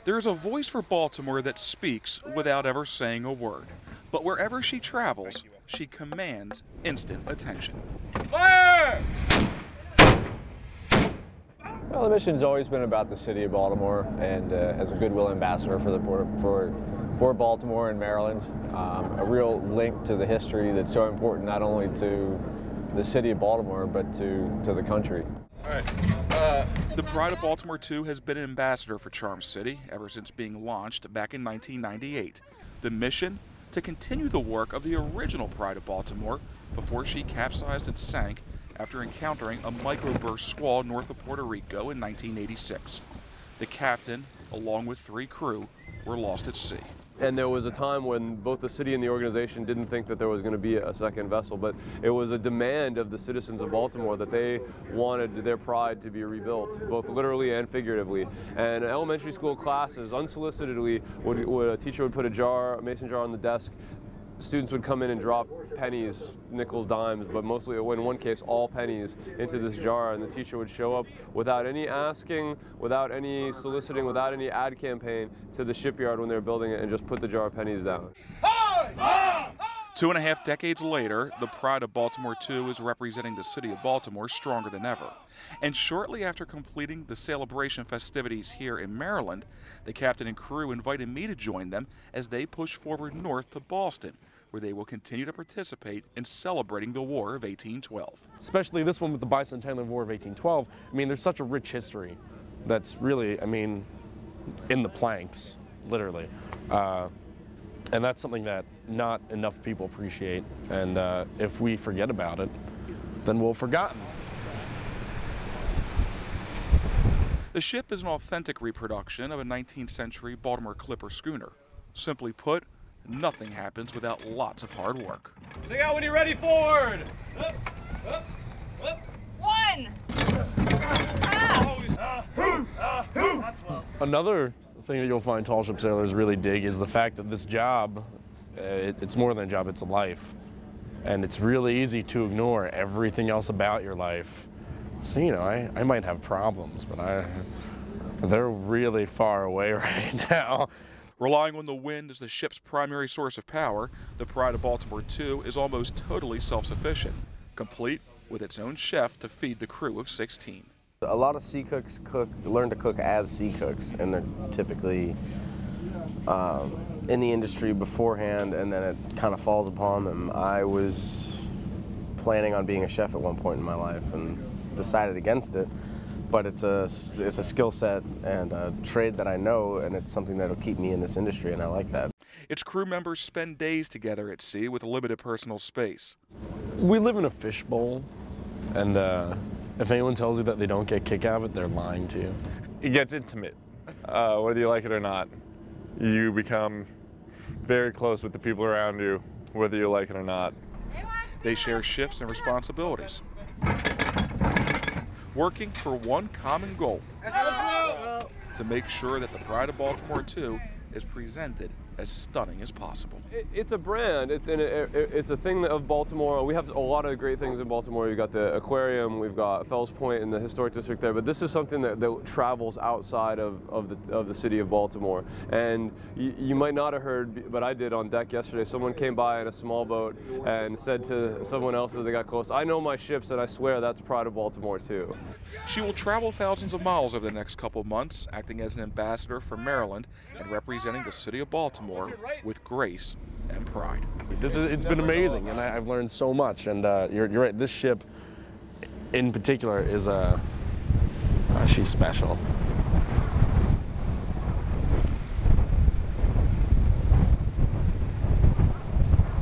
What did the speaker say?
There's a voice for Baltimore that speaks without ever saying a word. But wherever she travels, she commands instant attention. Fire! Well, the mission's always been about the city of Baltimore, and as a goodwill ambassador for Baltimore and Maryland, a real link to the history that's so important not only to the city of Baltimore but to the country. All right. The Pride of Baltimore II has been an ambassador for Charm City ever since being launched back in 1998. The mission? To continue the work of the original Pride of Baltimore before she capsized and sank after encountering a microburst squall north of Puerto Rico in 1986. The captain, along with 3 crew, were lost at sea. And there was a time when both the city and the organization didn't think that there was going to be a second vessel, but it was a demand of the citizens of Baltimore that they wanted their pride to be rebuilt, both literally and figuratively. And elementary school classes, unsolicitedly, a teacher would put a mason jar on the desk. Students would come in and drop pennies, nickels, dimes, but mostly, in one case, all pennies into this jar, and the teacher would show up without any asking, without any soliciting, without any ad campaign to the shipyard when they were building it and just put the jar of pennies down. 2.5 decades later, the Pride of Baltimore II is representing the city of Baltimore stronger than ever. And shortly after completing the celebration festivities here in Maryland, the captain and crew invited me to join them as they push forward north to Boston, where they will continue to participate in celebrating the War of 1812. Especially this one with the Bicentennial War of 1812. I mean, there's such a rich history that's really, I mean, in the planks, literally. And that's something that not enough people appreciate. And if we forget about it, then we'll forgotten. The ship is an authentic reproduction of a 19th century Baltimore clipper schooner. Simply put, nothing happens without lots of hard work. Check out when you're ready, forward! Up, up, up. 1! Another thing that you'll find tall ship sailors really dig is the fact that this job, it's more than a job, it's a life. And it's really easy to ignore everything else about your life. So, you know, I might have problems, but they're really far away right now. Relying on the wind as the ship's primary source of power, the Pride of Baltimore II is almost totally self-sufficient, complete with its own chef to feed the crew of 16. A lot of sea cooks learn to cook as sea cooks, and they're typically in the industry beforehand, and then it kind of falls upon them. I was planning on being a chef at one point in my life and decided against it, but it's a skill set and a trade that I know, and it's something that'll keep me in this industry, and I like that. Its crew members spend days together at sea with limited personal space. We live in a fishbowl, and if anyone tells you that they don't get kick out of it, they're lying to you. It gets intimate, whether you like it or not. You become very close with the people around you, whether you like it or not. They share shifts and responsibilities, working for one common goal: to make sure that the Pride of Baltimore II is presented as stunning as possible. It's a brand, it's a thing of Baltimore. We have a lot of great things in Baltimore. We've got the aquarium, we've got Fells Point in the historic district there, but this is something that travels outside of the city of Baltimore. And you might not have heard, but I did on deck yesterday. Someone came by in a small boat and said to someone else as they got close, "I know my ships, and I swear that's Pride of Baltimore too." She will travel thousands of miles over the next couple months, acting as an ambassador for Maryland and representing the city of Baltimore with grace and pride. It's been amazing, and I've learned so much. And you're right, this ship in particular is she's special.